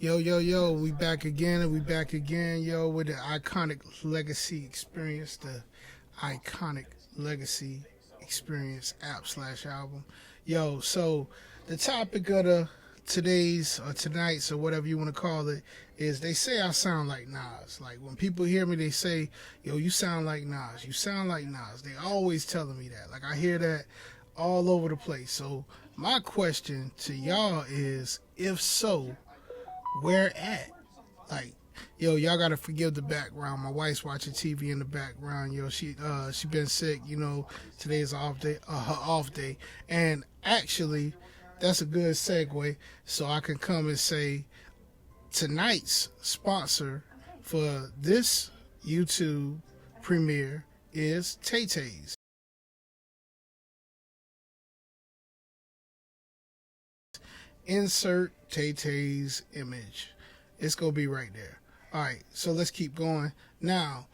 Yo, yo, yo, we back again and we back again, yo, with the Iconic Legacy Experience, the Iconic Legacy Experience app/album. Yo, so the topic of the today's or tonight's or whatever you want to call it is they say I sound like Nas. Like when people hear me, they say, yo, you sound like Nas. You sound like Nas. They always telling me that. Like I hear that all over the place. So my question to y'all is, if so, where at? Like, yo, y'all gotta forgive the background. My wife's watching TV in the background. Yo, she been sick. You know, today's her off day. And actually, that's a good segue. So I can come and say, tonight's sponsor for this YouTube premiere is Tay Tay's. Insert Tay Tay's image. It's gonna be right there. All right, so let's keep going. Now,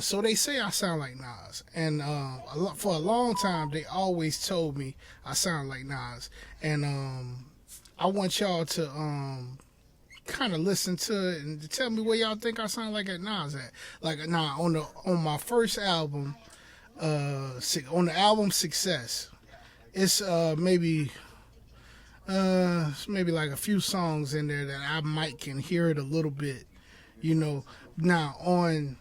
so they say I sound like Nas, and for a long time they always told me I sound like Nas, and I want y'all to kind of listen to it and tell me where y'all think I sound like at Nas at. Like now on my first album, on the album Success, it's maybe like a few songs in there that I might can hear it a little bit, you know. Now on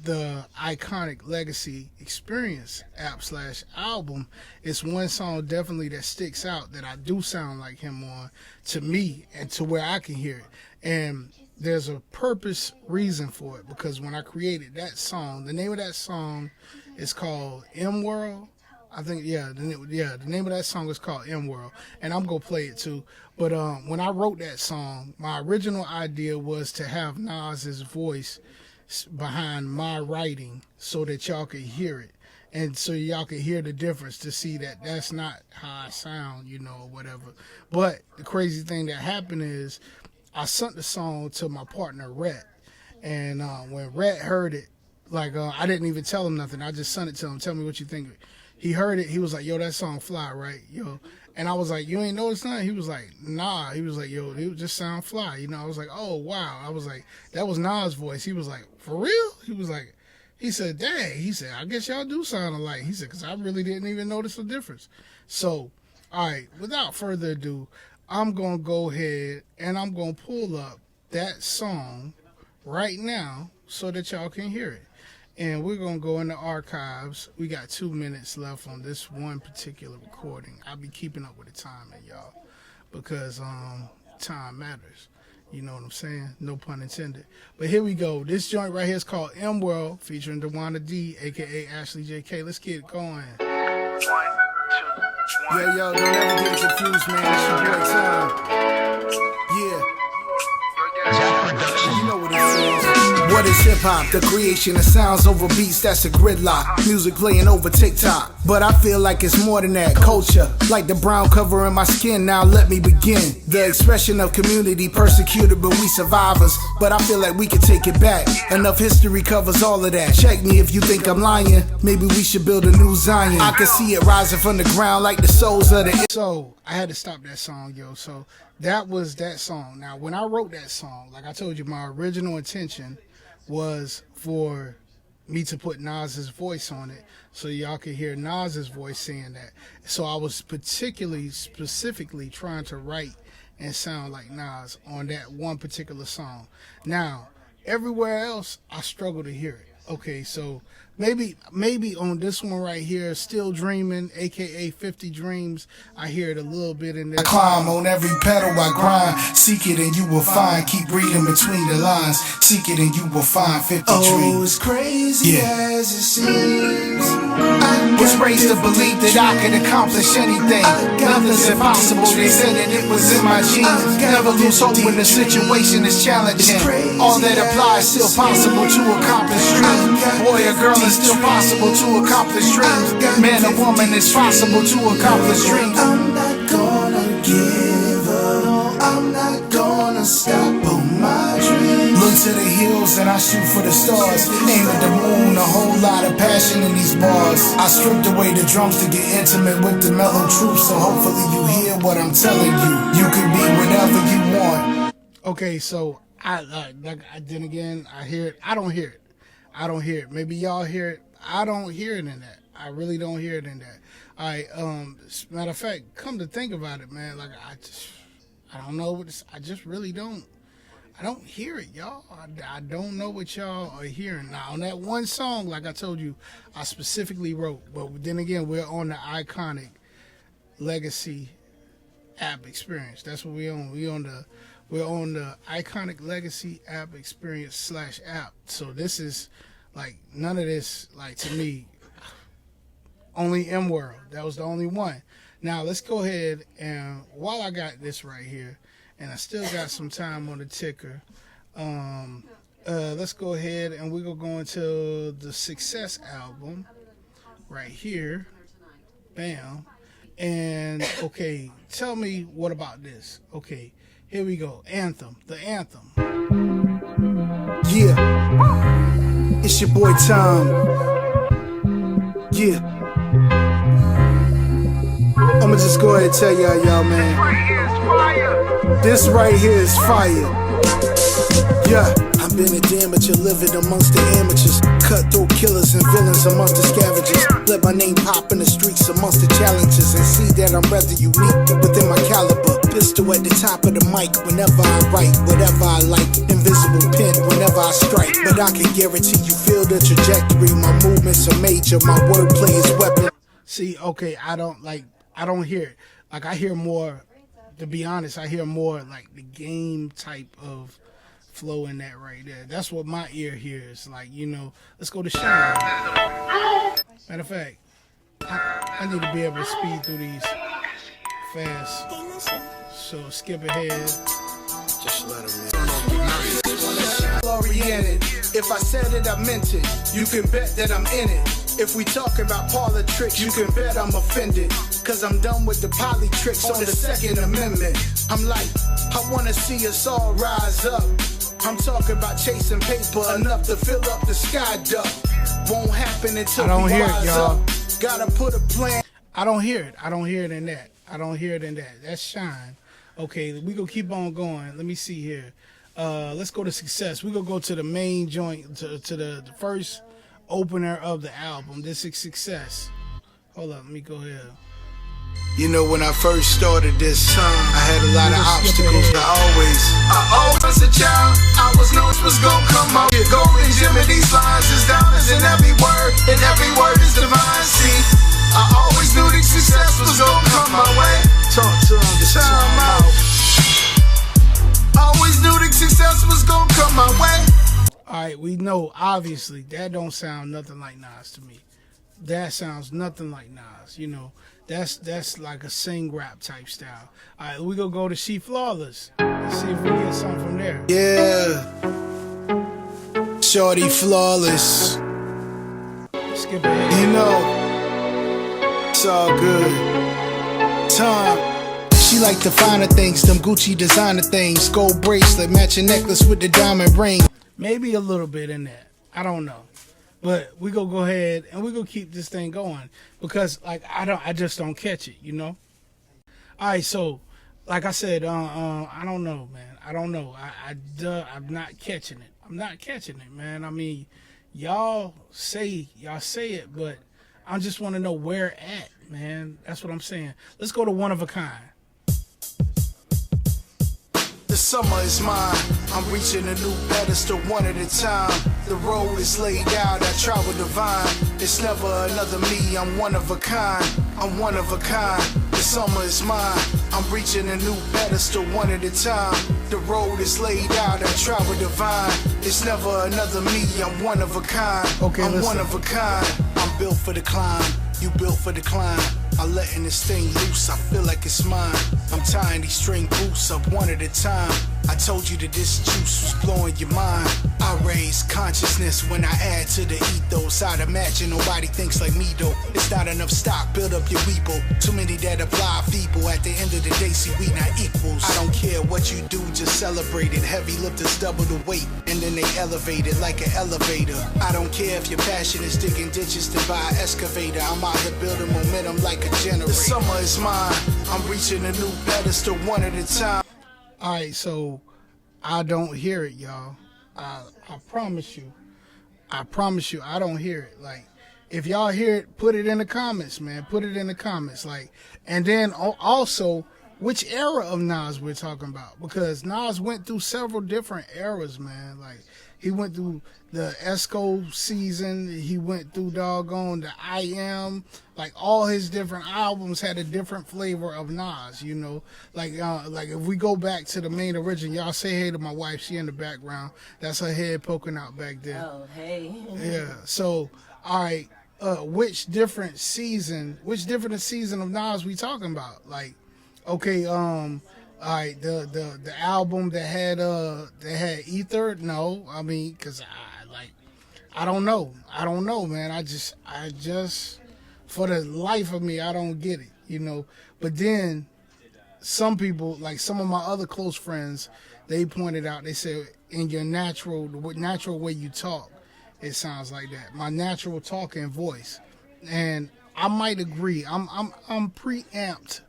the Iconic Legacy Experience app/album, it's one song definitely that sticks out that I do sound like him on, to me and to where I can hear it. And there's a purpose reason for it, because when I created that song, the name of that song is called M World. I think, the name of that song is called M World, and I'm gonna play it too. But when I wrote that song, my original idea was to have Nas's voice behind my writing so that y'all could hear it, and so y'all could hear the difference, to see that that's not how I sound, you know, or whatever. But the crazy thing that happened is I sent the song to my partner Rhett, and when Rhett heard it, like I didn't even tell him nothing. I just sent it to him. Tell me what you think. He heard it. He was like, yo, that song fly, right? Yo. And I was like, you ain't noticed nothing? He was like, nah. He was like, yo, it just sound fly. You know, I was like, oh, wow. I was like, that was Nas' voice. He was like, for real? He said, dang. He said, I guess y'all do sound alike. He said, because I really didn't even notice the difference. So, all right, without further ado, I'm going to go ahead and I'm going to pull up that song right now so that y'all can hear it. And we're going to go in the archives. We got 2 minutes left on this one particular recording. I'll be keeping up with the timing, y'all, because time matters. You know what I'm saying? No pun intended. But here we go. This joint right here is called M World, featuring Dewana D, a.k.a. Ashley J.K. Let's get it going. 1, 2, 1. Yo, don't ever get it confused, man. It's your boy Time. Yeah. You know what it is. What is hip-hop? The creation of sounds over beats, that's a gridlock. Music playing over TikTok. But I feel like it's more than that. Culture, like the brown covering my skin, now let me begin. The expression of community, persecuted but we survivors. But I feel like we can take it back. Enough history covers all of that. Check me if you think I'm lying. Maybe we should build a new Zion. I can see it rising from the ground like the souls of the... So, I had to stop that song, yo. So, that was that song. Now, when I wrote that song, like I told you, my original intention was for me to put Nas's voice on it so y'all could hear Nas's voice saying that. So I was specifically trying to write and sound like Nas on that one particular song. Now, everywhere else, I struggle to hear it. Okay, so maybe on this one right here, Still Dreaming, aka 50 Dreams, I hear it a little bit in there. I climb on every pedal I grind, seek it and you will find, keep reading between the lines, seek it and you will find 50 dreams. Oh, as crazy as it seems, was raised to believe that I could accomplish anything. Nothing's impossible, they said that it was in my genes. Never lose hope when the situation is challenging. All that applies, still possible to accomplish dreams. Boy or girl, it's still possible to accomplish dreams. Man or woman, it's possible to accomplish dreams. I'm not gonna give up, I'm not gonna stop on my dreams. Look to the hills and I shoot for the stars. Aim at the moon, a whole lot of passion in these bars. I stripped away the drums to get intimate with the mellow truth, so hopefully you hear what I'm telling you. You could be whatever you want. Okay, so then again, I hear it. I don't hear it. I don't hear it. Maybe y'all hear it. I don't hear it in that. I really don't hear it in that. All right. Matter of fact, come to think about it, man. Like I don't know what I just really don't. I don't hear it, y'all. I don't know what y'all are hearing. Now, on that one song, like I told you, I specifically wrote. But then again, we're on the Iconic Legacy app experience. That's what we on. We're on the Iconic Legacy app experience / app. So this is like none of this, like, to me, only M World. That was the only one. Now let's go ahead, and while I got this right here, and I still got some time on the ticker, let's go ahead and we're gonna go into the Success album right here. Bam. And okay, tell me what about this. Okay, here we go. Anthem. The Anthem. Yeah, it's your boy Tom. Yeah, I'ma just go ahead and tell y'all, man. This right here is fire. Yeah, I've been a amateur living amongst the amateurs, cutthroat killers and villains amongst the scavengers. Let my name pop in the streets amongst the challenges, and see that I'm rather unique within my caliber. Pistol at the top of the mic whenever I write, whatever I like. Invisible pen whenever I strike, but I can guarantee you feel the trajectory. My movements are major, my wordplay is weapon. See, okay, I don't hear it. Like, I hear more, to be honest, I hear more like the game type of flow in that right there. That's what my ear hears. Like, you know, let's go to Shine. Matter of fact, I need to be able to speed through these fast. So skip ahead. Just let them oriented. If I said it, I meant it. You can bet that I'm in it. If we talk about parlor tricks, you can bet I'm offended. Cause I'm done with the poly tricks on the Second Amendment. I'm like, I wanna see us all rise up. I'm talking about chasing paper enough to fill up the sky duck. Won't happen until I don't we hear it, rise y'all. up. Gotta put a plan. I don't hear it. I don't hear it in that. I don't hear it in that. That's Shine. Okay, we gonna keep on going. Let me see here. Let's go to Success. We gonna go to the main joint, to the first opener of the album. This is Success. Hold up, let me go here. You know, when I first started this song, I had a lot of obstacles. I always a child, I was known was gonna come out. Golden Jimmy, these lines is diamonds in every word, and every word is divine. See, I always knew that success was gonna come my way. Talk to them, just time out. Always knew that success was gonna come my way. All right, we know, obviously, that don't sound nothing like Nas to me. That sounds nothing like Nas, you know. That's like a sing rap type style. All right, we gonna go to She Flawless. Let's see if we get something from there. Yeah, Shorty Flawless. Skip ahead. You know, it's all good. Tom. She like the finer things, them Gucci designer things. Gold bracelet, matching necklace with the diamond ring. Maybe a little bit in that. I don't know. But we gonna go ahead and we gonna keep this thing going because, like, I just don't catch it, you know. All right, so like I said, I don't know, man. I don't know. I'm not catching it. I'm not catching it, man. I mean, y'all say it, but I just want to know where at, man. That's what I'm saying. Let's go to One of a Kind. The summer is mine. I'm reaching a new pedestal one at a time. The road is laid out, I travel divine. It's never another me, I'm one of a kind. I'm one of a kind. The summer is mine. I'm reaching a new pedestal one at a time. The road is laid out, I travel divine. It's never another me, I'm one of a kind. Okay, I'm listen. one of a kind. I'm built for the climb. You built for the climb. I'm letting this thing loose, I feel like it's mine. I'm tying these string boots up one at a time. I told you that this juice was blowing your mind. I raise consciousness when I add to the ethos. I'd imagine nobody thinks like me though. It's not enough stock, build up your weeble. Too many that apply feeble. At the end of the day, see we not equals. I don't care what you do, just celebrate it. Heavy lifters double the weight, and then they elevate it like an elevator. I don't care if your passion is digging ditches to buy an excavator. I'm out here building momentum like a generator. The summer is mine. I'm reaching a new pedestal one at a time. All right, so I don't hear it, y'all. I promise you. I promise you, I don't hear it. Like, if y'all hear it, put it in the comments, man. Put it in the comments. Like, and then also, which era of Nas we're talking about? Because Nas went through several different eras, man. Like, he went through the Esco season. He went through doggone the I Am. Like, all his different albums had a different flavor of Nas, you know. Like if we go back to the main origin, y'all say hey to my wife. She in the background. That's her head poking out back there. Oh, hey. Yeah. So, all right. Which different season of Nas we talking about? Like, okay, all right, the album that had Ether. No, I mean, cause I don't know, man. I just, for the life of me, I don't get it, you know. But then some people, like some of my other close friends, they pointed out. They said in your natural way you talk, it sounds like that. My natural talking voice, and I might agree. I'm preamped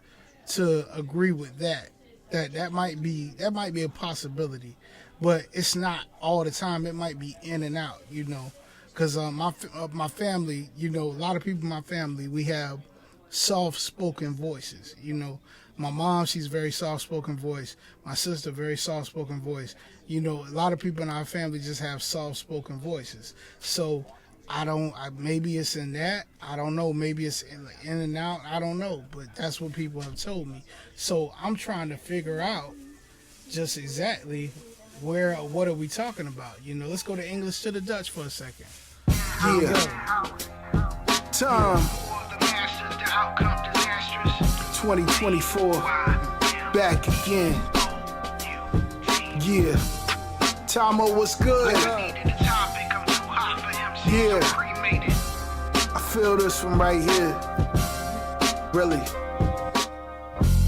to agree with that. That might be a possibility, but it's not all the time. It might be in and out, you know. Because my family, you know, a lot of people in my family, we have soft-spoken voices, you know. My mom, she's very soft-spoken voice. My sister, very soft-spoken voice. You know, a lot of people in our family just have soft-spoken voices. So maybe it's in that. I don't know. Maybe it's in and out. I don't know. But that's what people have told me. So I'm trying to figure out just exactly what are we talking about. You know, let's go to English to the Dutch for a second. Yeah. Time. 2024. Back again. Yeah. Tomo, what's good? Yeah. I feel this from right here. Really.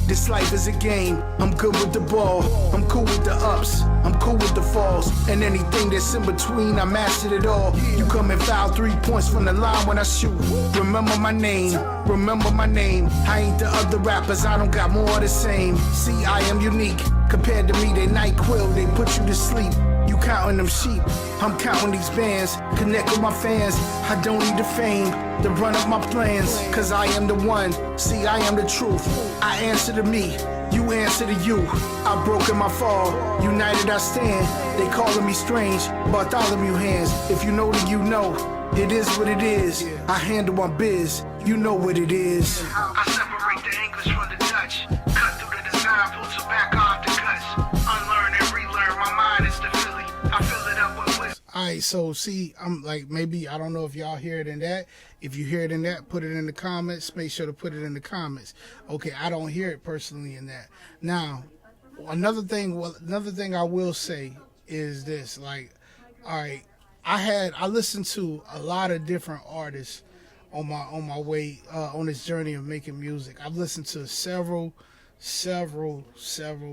This life is a game. I'm good with the ball. I'm cool with the ups. I'm cool with the falls. And anything that's in between, I mastered it all. You come and foul 3 points from the line when I shoot. Remember my name. Remember my name. I ain't the other rappers. I don't got more of the same. See, I am unique. Compared to me, they NyQuil. They put you to sleep. You counting them sheep. I'm counting these bands. Connect with my fans. I don't need the fame to run up my plans. Cause I am the one. See, I am the truth. I answer to me. You answer to you. I broke in my fall. United I stand. They calling me strange. Bartholomew hands. If you know then you know. It is what it is. I handle my biz. You know what it is. I separate the English from the Dutch. Cut through the design, pull tobacco off the guts. Unlearn and relearn. My mind is the Philly. I fill it up with wisdom. All right, so see, I'm like, maybe, I don't know if y'all hear it in that. If you hear it in that, put it in the comments. Make sure to put it in the comments. Okay, I don't hear it personally in that. Now, another thing I will say is this. Like, all right, I listened to a lot of different artists on my way on this journey of making music. I've listened to several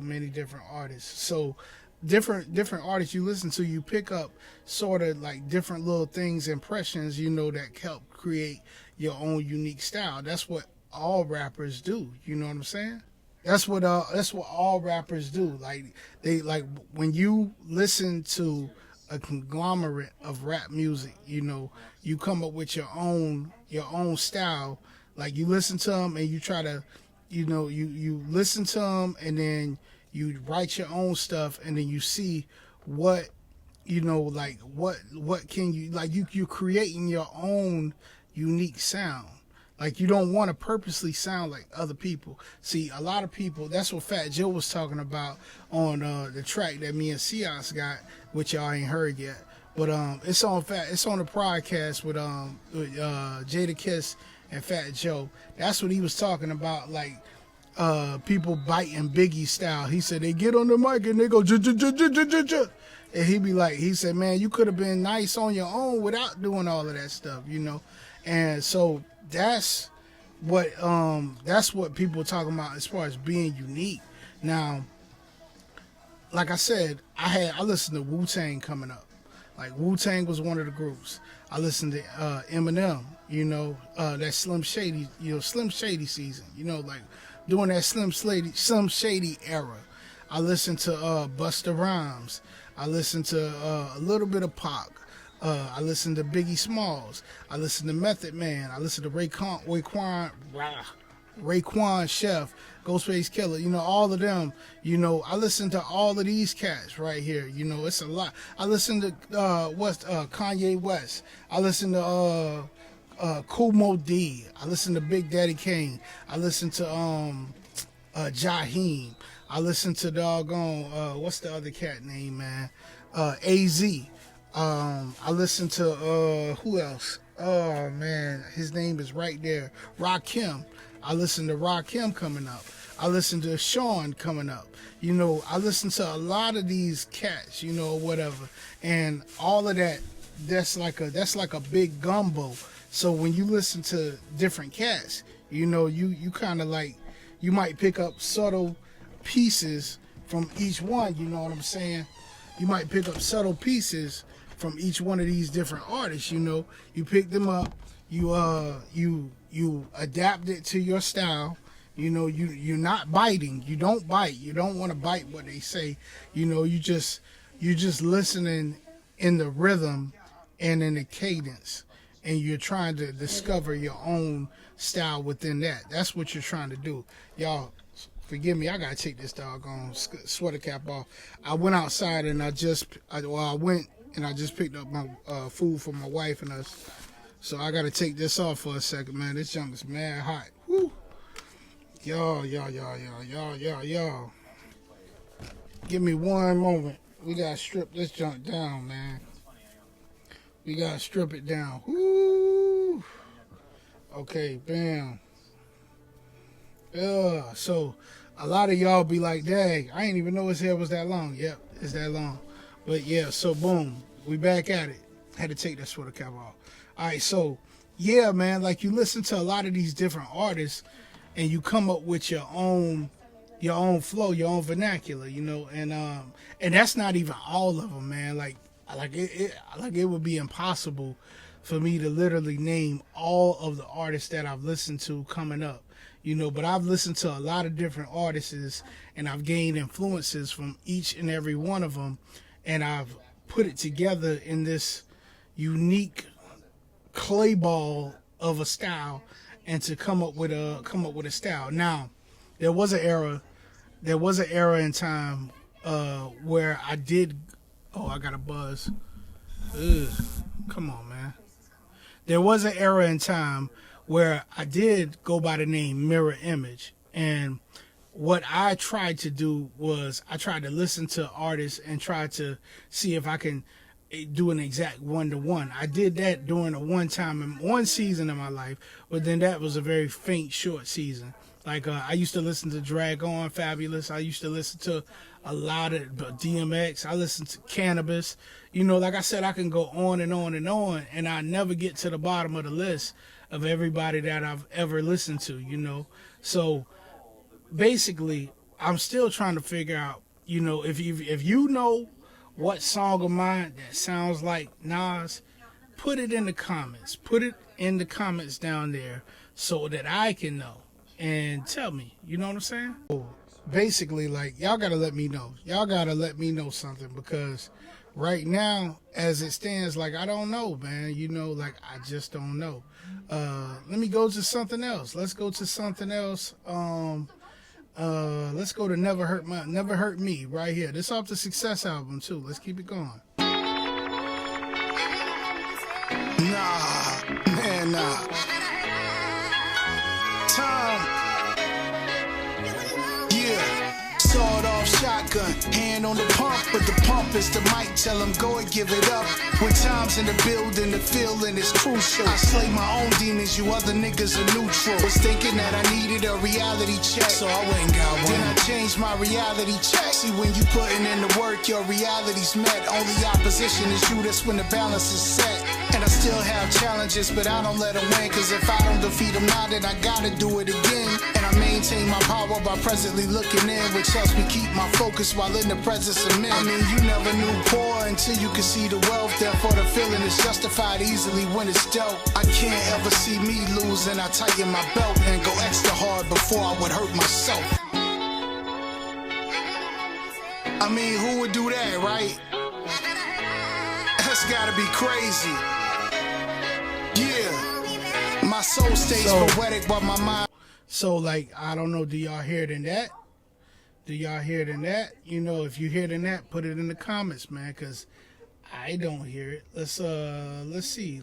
many different artists. So different artists you listen to, you pick up sort of like different little things, impressions, you know, that help create your own unique style. That's what all rappers do. You know what I'm saying? That's what all rappers do. Like when you listen to a conglomerate of rap music, you know, you come up with your own style. Like you listen to them and you try to, you know, you listen to them and then you write your own stuff and then you see what, you know, like what can you, like you're creating your own unique sound. Like you don't want to purposely sound like other people. See, a lot of people, that's what Fat Joe was talking about on the track that me and Sias got, which y'all ain't heard yet. But it's on the podcast with Jadakiss and Fat Joe. That's what he was talking about, like people biting Biggie style. He said they get on the mic and they go j-j-j-j-j-j-j. And he be like, he said, man, you could have been nice on your own without doing all of that stuff, you know. And so that's what people are talking about as far as being unique. Now, like I said, I listened to Wu-Tang coming up. Like Wu-Tang was one of the groups. I listened to Eminem, you know, that Slim Shady season, you know, like during that Slim Shady era. I listen to Busta Rhymes. I listen to a little bit of Pac. I listen to Biggie Smalls. I listen to Method Man. I listen to Raekwon Chef, Ghostface Killer. You know, all of them. You know, I listen to all of these cats right here. You know, it's a lot. I listen to Kanye West. I listen to Kool Moe Dee. I listen to Big Daddy Kane. I listen to Jaheim. I listen to doggone what's the other cat name, man? AZ. I listen to who else? Oh man, his name is right there. Rakim. I listen to Rakim coming up. I listen to Sean coming up. You know, I listen to a lot of these cats, you know, whatever. And all of that, that's like a big gumbo. So when you listen to different cats, you know, you kind of like, you might pick up subtle pieces from each one, you know what I'm saying? You might pick up subtle pieces from each one of these different artists, you know. You pick them up, you adapt it to your style. You know, you're not biting. You don't bite. You don't want to bite what they say. You know, you just listening in the rhythm and in the cadence, and you're trying to discover your own style within that. That's what you're trying to do. Y'all, forgive me, I gotta take this doggone sweater cap off. I went outside and I just picked up my food for my wife and us. So I gotta take this off for a second, man. This junk is mad hot. Woo! Y'all. Give me one moment. We gotta strip this junk down, man. We gotta strip it down. Woo! Okay, bam. So a lot of y'all be like, dang, I ain't even know his hair was that long. Yep, it's that long. But yeah, so boom, we back at it. Had to take that sweater cap off. All right, so yeah, man, like you listen to a lot of these different artists and you come up with your own flow, your own vernacular, you know, and that's not even all of them, man. Like it would be impossible for me to literally name all of the artists that I've listened to coming up, you know, but I've listened to a lot of different artists and I've gained influences from each and every one of them, and I've put it together in this unique clay ball of a style, and to come up with a style. Now, there was an era in time where I did. Oh, I got a buzz. Ugh, come on, man. There was an era in time where I did go by the name Mirror Image, and what I tried to do was I tried to listen to artists and try to see if I can do an exact one-to-one. I did that during one season of my life, but then that was a very faint, short season. Like I used to listen to Drag On, Fabulous. I used to listen to a lot of DMX. I listened to Cannabis. You know, like I said, I can go on and on and on, and I never get to the bottom of the list of everybody that I've ever listened to, you know. So basically, I'm still trying to figure out, you know, if you know what song of mine that sounds like Nas, put it in the comments. Put it in the comments down there so that I can know and tell me. You know what I'm saying? Basically, like, y'all gotta let me know. Y'all gotta let me know something, because right now, as it stands, like, I don't know, man. You know, like, I just don't know. Let me go to something else. Let's go to something else. Let's go to Never Hurt Me right here. This off the Success album too. Let's keep it going. Nah. Tom. Yeah. Sawed off shotgun, hand on the pump, but the pump is the mic. Tell him go and give it up. When time's in the building, the feeling is crucial. I slay my own demons, you other niggas are neutral. Was thinking that I needed a reality check, so I went and got one. Then I changed my reality check. See, when you putting in the work, your reality's met. Only opposition is you, that's when the balance is set. And I still have challenges, but I don't let them win. Cause if I don't defeat them now, then I gotta do it again. And I maintain my power by presently looking in, which helps me keep my focus while in the presence of men. I mean, you never knew poor until you could see the wealth. Therefore the feeling is justified easily when it's dealt. I can't ever see me lose, and I tighten my belt and go extra hard before I would hurt myself. I mean, who would do that, right? That's gotta be crazy. Yeah. My soul stays poetic, but my mind. So, like, I don't know, do y'all hear it in that? Do y'all hear it in that? You know, if you hear it in that, put it in the comments, man, because I don't hear it. Let's see.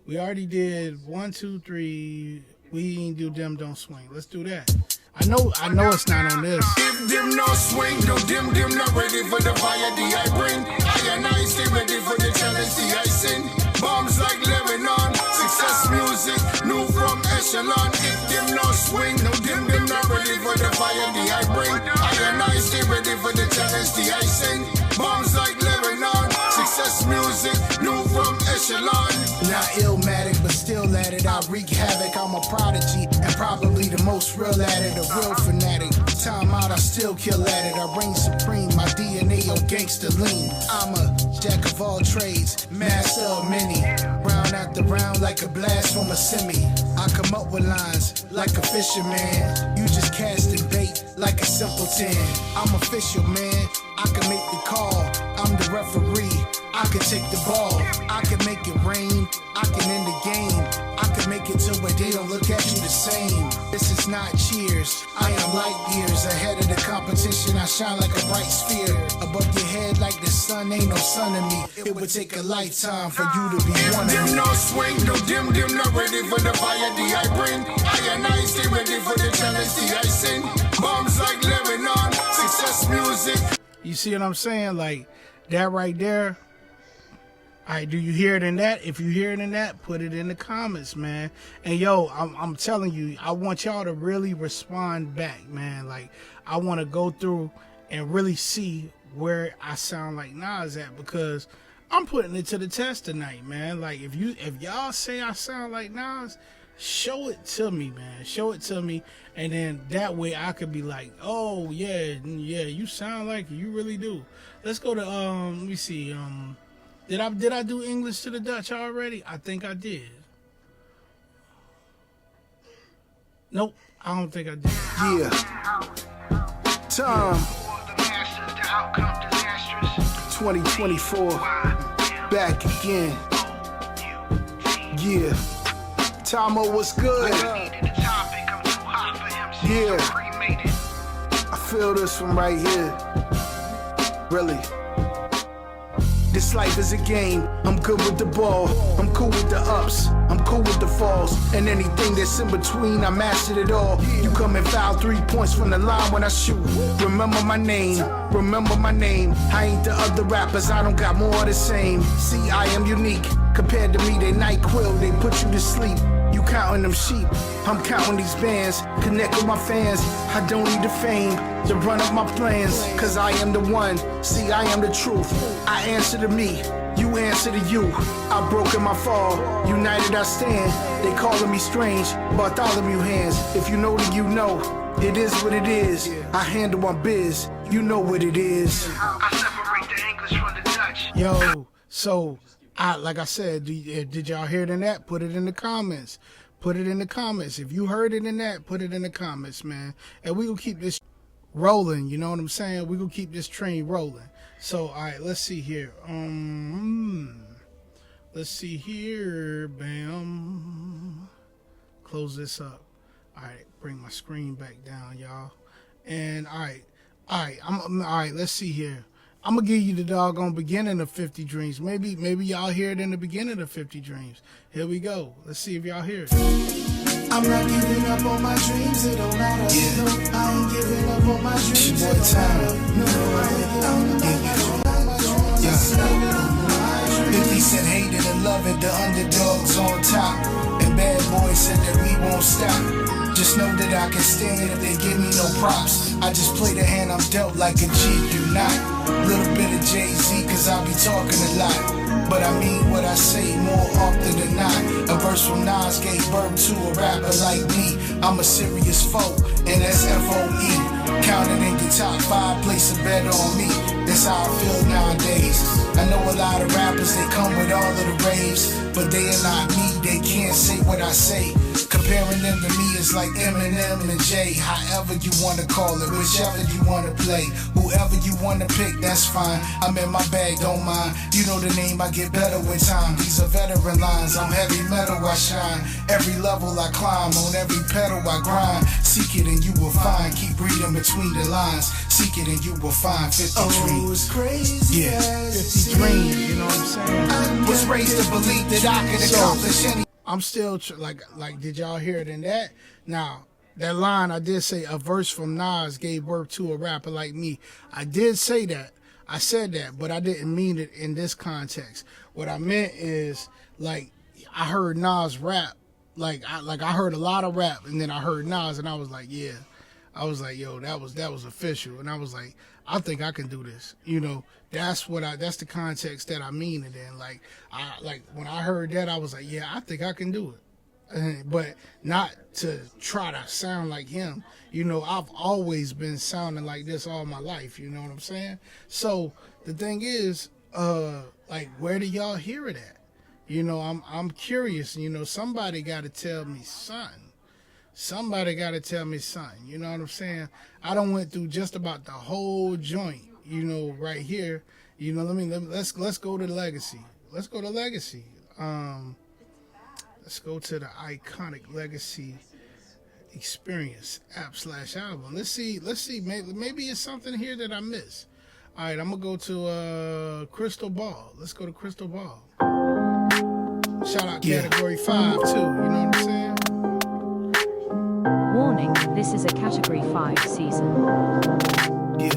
We already did 1, 2, 3. We ain't do Them Don't Swing. Let's do that. I know it's not on this. If them no swing, no them not ready for the fire the I bring. I and I stay ready for the challenge the I sing. Bombs like Lebanon, success music, new from Echelon. If them no swing, no them not ready for the fire the I bring. I and I stay ready for the challenge the I sing. Bombs like Lebanon, success music, new from Echelon. Not illmatic, but still at it, I wreak havoc. I'm a prodigy and probably the most real at it, a real fanatic. Time out, I still kill at it. I reign supreme, my DNA on gangster lean. I'm a jack of all trades, master of many. Round after round like a blast from a semi. I come up with lines like a fisherman. You just casting bait like a simpleton. I'm official, man. I can make the call. I'm the referee. I can take the ball. I can make it rain. I can end the game. I can make it to where they don't look at you the same. This is not cheers. I am light years ahead of the competition. I shine like a bright sphere. Above your head like the sun, ain't no sun in me. It would take a lifetime for you to be one of me. Them no swing, no them not ready for the fire the I bring. I and I stay ready for the challenge the I sing. Bombs like Lebanon, success music. You see what I'm saying? Like, that right there. All right, do you hear it in that? If you hear it in that, put it in the comments, man. And yo, I'm telling you, I want y'all to really respond back, man. Like, I want to go through and really see where I sound like Nas at, because I'm putting it to the test tonight, man. Like, if y'all say I sound like Nas, show it to me, man. Show it to me, and then that way I could be like, oh yeah, you sound like it. You really do. Let's go to let me see. Did I do English to the Dutch already? I think I did. Nope, I don't think I did. Yeah. Time. 2024. Back again. Yeah. Tomo, what's good? Yeah. I feel this one right here. Really. This life is a game. I'm good with the ball. I'm cool with the ups. I'm cool with the falls. And anything that's in between, I mastered it all. You come and foul 3 points from the line when I shoot. Remember my name. Remember my name. I ain't the other rappers. I don't got more of the same. See, I am unique. Compared to me, they NyQuil. They put you to sleep. You counting them sheep. I'm counting these bands. Connect with my fans. I don't need the fame to run up my plans, cause I am the one. See, I am the truth. I answer to me, you answer to you. I broke in my fall, united I stand. They calling me strange, Bartholomew hands. If you know then you know, it is what it is. I handle my biz, you know what it is. I separate the English from the Dutch. Yo, so like I said, did y'all hear it in that? Put it in the comments. Put it in the comments. If you heard it in that, put it in the comments, man. And we will keep this rolling, you know what I'm saying? We're gonna keep this train rolling. So, all right, let's see here. Let's see here. Bam. Close this up. All right, bring my screen back down, y'all. And all right, let's see here. I'm gonna give you the doggone beginning of 50 Dreams. Maybe y'all hear it in the beginning of 50 Dreams. Here we go. Let's see if y'all hear it. I'm not giving up on my dreams, it don't matter. Yeah. No, I ain't giving up on my dreams. Boy, time. No, I ain't giving up on my dreams. Yeah. 50 Cent hated and loved it, the underdogs on top. And Bad Boy said that we won't stop. Just know that I can stand if they give me no props. I just play the hand I'm dealt like a G, do not. Little bit of Jay-Z, cause I be talking a lot. But I mean what I say more often than not. A verse from Nas gave birth to a rapper like me. I'm a serious foe, and that's F-O-E. Counted in your top 5, place a bet on me. That's how I feel nowadays. I know a lot of rappers, they come with all of the raves, but they are not me, they can't say what I say. Comparing them to me is like Eminem and Jay. However you wanna call it, whichever you wanna play. Whoever you wanna pick, that's fine. I'm in my bag, don't mind. You know the name, I get better with time. These are veteran lines, I'm heavy metal, I shine. Every level I climb, on every pedal I grind. Seek it and you will find. Keep reading between the lines. Seek it and you will find 50 dreams. It's crazy. Yeah, 50 dreams, you know what I'm saying? Was raised to believe that I could accomplish any. I'm still like did y'all hear it in that? Now, that line I did say, a verse from Nas gave birth to a rapper like me. I did say that. I said that, but I didn't mean it in this context. What I meant is, like, I heard Nas rap. Like I heard a lot of rap, and then I heard Nas, and I was like, yeah. I was like, yo, that was official. And I was like, I think I can do this. You know, that's the context that I mean it in. Like when I heard that, I was like, yeah, I think I can do it. But not to try to sound like him. You know, I've always been sounding like this all my life. You know what I'm saying? So the thing is, like, where do y'all hear it at? You know, I'm curious. You know, somebody got to tell me, son. Somebody got to tell me something. You know what I'm saying? I done went through just about the whole joint. You know, right here. You know, let's go to Legacy. Let's go to Legacy. Let's go to the iconic Legacy Experience app/album. Let's see. Maybe it's something here that I missed. All right, I'm gonna go to Crystal Ball. Let's go to Crystal Ball. Shout out Category 5 too. You know what I'm saying? Warning, this is a Category 5 season. Yeah.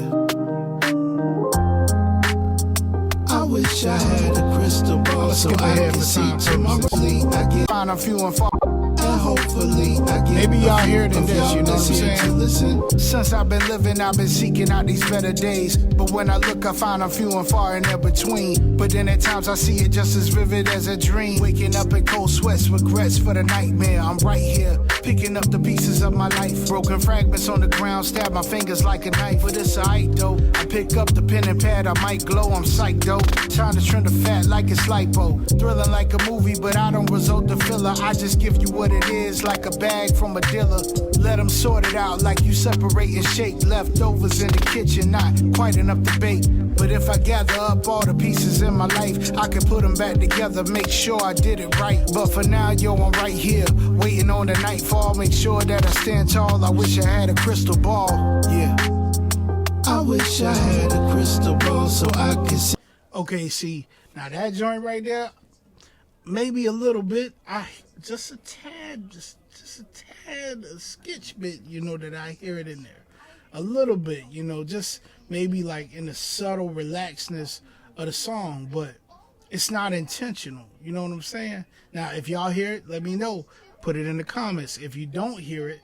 I wish I had a crystal ball so I could see tomorrow. I get Find a few and far. and hopefully I get Maybe y'all hear it in this, you know what I'm saying? Listen. Since I've been living, I've been seeking out these better days. But when I look, I find I'm few and far and in between. But then at times I see it just as vivid as a dream. Waking up in cold sweats, regrets for the nightmare. I'm right here, picking up the pieces of my life. Broken fragments on the ground, stab my fingers like a knife. But it's alright though. I pick up the pen and pad, I might glow. I'm psyched though. Time to trim the fat like it's lipo. Thrilling like a movie, but I don't result the filler. I just give you what it is, like a bag from a dealer. Let them sort it out like you separate and shake leftovers in the kitchen. Not quite enough to bake, but if I gather up all the pieces in my life, I can put them back together, make sure I did it right. But for now, yo, I'm right here, waiting on the nightfall. Make sure that I stand tall. I wish I had a crystal ball. Yeah. I wish I had a crystal ball so I could see. Okay, see, now that joint right there, maybe a little bit. Just a tad, just a tad, a sketch bit, you know, that I hear it in there. A little bit, you know, just maybe like in the subtle relaxedness of the song, but it's not intentional. You know what I'm saying? Now, if y'all hear it, let me know. Put it in the comments. If you don't hear it,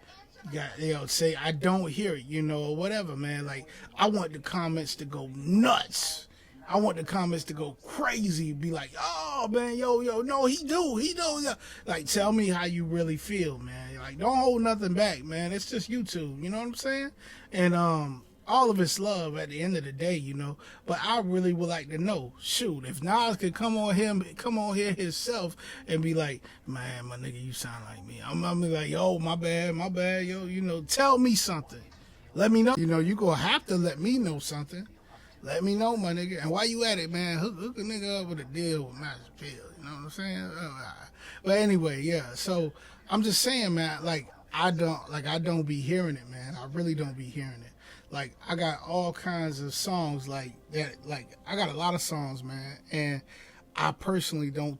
say I don't hear it, you know, or whatever, man. Like, I want the comments to go nuts. I want the comments to go crazy, be like, oh, man, yo, no, he do. Yeah. Like, tell me how you really feel, man. Like, don't hold nothing back, man. It's just YouTube, you know what I'm saying? And all of it's love at the end of the day, you know. But I really would like to know, shoot, if Nas could come on here himself and be like, man, my nigga, you sound like me. I'm like, yo, my bad, yo, you know, tell me something. Let me know. You know, you gonna have to let me know something. Let me know, my nigga. And while you at it, man, hook a nigga up with a deal with Master Pill. You know what I'm saying? But anyway, yeah. So I'm just saying, man, like, I don't be hearing it, man. I really don't be hearing it. Like, I got all kinds of songs like that. Like, I got a lot of songs, man. And I personally don't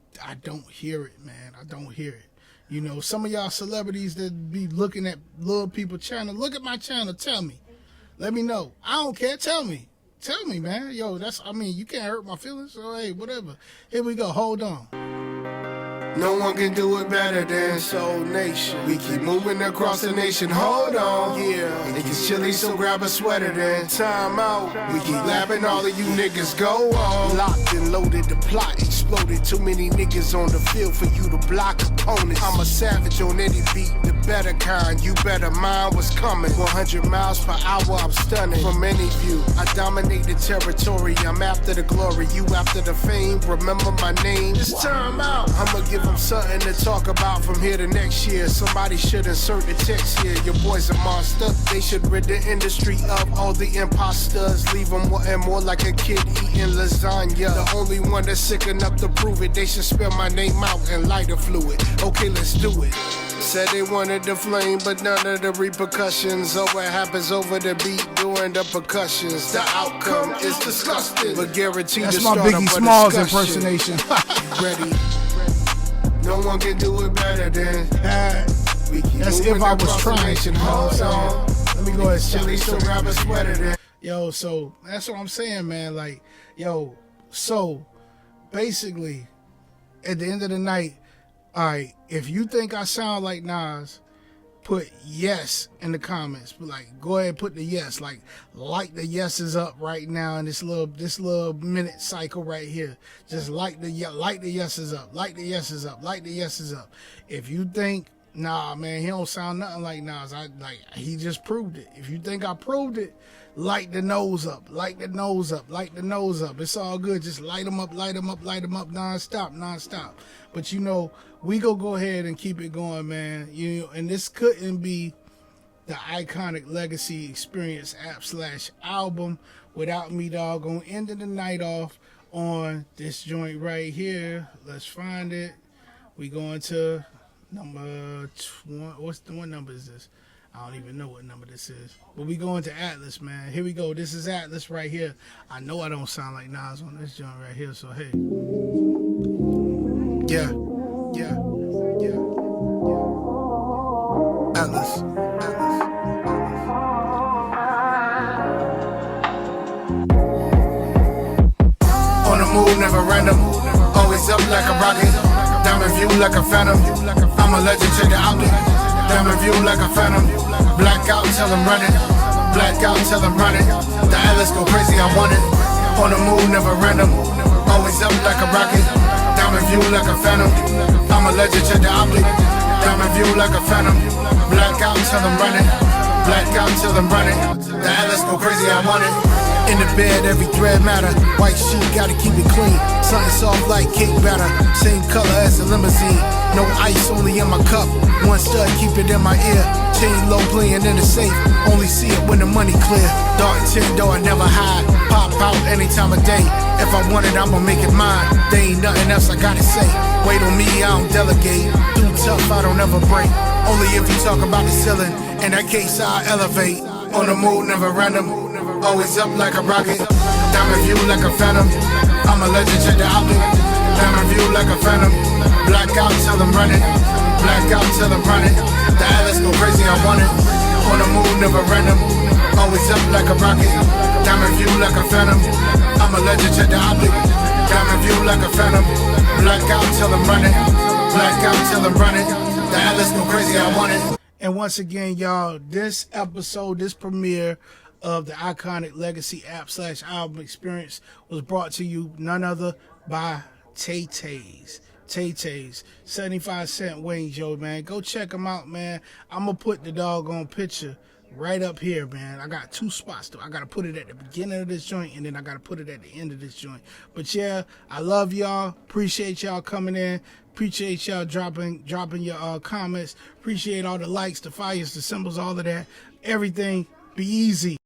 hear it, man. I don't hear it. You know, some of y'all celebrities that be looking at little people channel, look at my channel, tell me. Let me know. I don't care. Tell me. Tell me, man. Yo, you can't hurt my feelings. So, hey, whatever. Here we go. Hold on. No one can do it better than Soul Nation. We keep moving across the nation. Hold on. Yeah. They can It's chilly, so grab a sweater then. Time out. We keep lapping, all of you niggas go on. Locked and loaded, the plot exploded. Too many niggas on the field for you to block opponents. I'm a savage on any beat, the better kind. You better mind what's coming. 100 miles per hour, I'm stunning. From any view, I dominate the territory. I'm after the glory, you after the fame. Remember my name. It's time out. I'ma give them something to talk about from here to next year. Somebody should insert the text here. Your boy's a monster. They should rid the industry of all the imposters. Leave them wanting more like a kid eating lasagna. The only one that's sick enough to prove it. They should spell my name out in lighter fluid. Okay, let's do it. Said they wanted the flame, but none of the repercussions. Oh, what happens over the beat during the percussions? The outcome is disgusting, but guaranteed That's to my start Biggie up a Smalls discussion. impersonation. Ready? No one can do it better than we keep That's moving if I was across the trying. nation. You know what I'm saying? Let me go ahead and Chilly, so grab a sweater then. Yo, so that's what I'm saying, man. Like, yo, so basically, at the end of the night, all right, if you think I sound like Nas, put yes in the comments. But like, go ahead and put the yes. Like the yeses up right now in this little minute cycle right here. Just like the yeses up, like the yeses up, like the yeses up. If you think, nah, man, he don't sound nothing like Nas, he just proved it. If you think I proved it, light the nose up, like the nose up, like the nose up. It's all good. Just light them up, light them up, light them up, nonstop. But you know, we go ahead and keep it going, man. You know, and this couldn't be the Iconic Legacy Experience app/album without me, dog. Gonna end the night off on this joint right here. Let's find it. We going to number 20. What number is this? I don't even know what number this is. But we going to Atlas, man. Here we go. This is Atlas right here. I know I don't sound like Nas on this joint right here, so hey. Yeah. Atlas. On the move, never random. Always up like a rocket. Diamond view like a phantom. I'm a legend, check the outlet. Diamond view like a phantom. Black out till I'm running. Black out till I'm running. The Atlas go crazy, I want it. On the move, never random. Always up like a rocket. Diamond view like a phantom. I'm a legend, check the outlet. Diamond view like a phantom. Black out till I'm running. Black out till I'm running. The Atlas go crazy, I want it. In the bed, every thread matter. White sheet, gotta keep it clean. Something soft like cake batter. Same color as the limousine. No ice, only in my cup. One stud, keep it in my ear. Chain low, playing in the safe. Only see it when the money clear. Dark tin door, I never hide. Pop out any time of day. If I want it, I'ma make it mine. There ain't nothing else I gotta say. Wait on me, I don't delegate. Too tough, I don't ever break. Only if you talk about the ceiling. In that case, I elevate. On the move, never random. Always up like a rocket. Diamond view like a phantom. I'm a legend, check the outlet. Diamond view like a phantom. Black out till I'm running. Black out till I'm running. The Atlas go crazy, I want it. On the move, never random. Always up like a rocket. Diamond view like a phantom. I'm a legend, check the outlet. Diamond view like a phantom. Black out till I'm running. Black out till I'm running. The Atlas go crazy, I want it. And once again, y'all, this episode, this premiere of the Iconic Legacy app/album experience was brought to you none other by Tay Tays. 75 cent wings, yo, man. Go check them out, man. I'm going to put the doggone picture right up here, man. I got two spots, though. I got to put it at the beginning of this joint, and then I got to put it at the end of this joint. But, yeah, I love y'all. Appreciate y'all coming in. Appreciate y'all dropping your comments. Appreciate all the likes, the fires, the symbols, all of that. Everything. Be easy.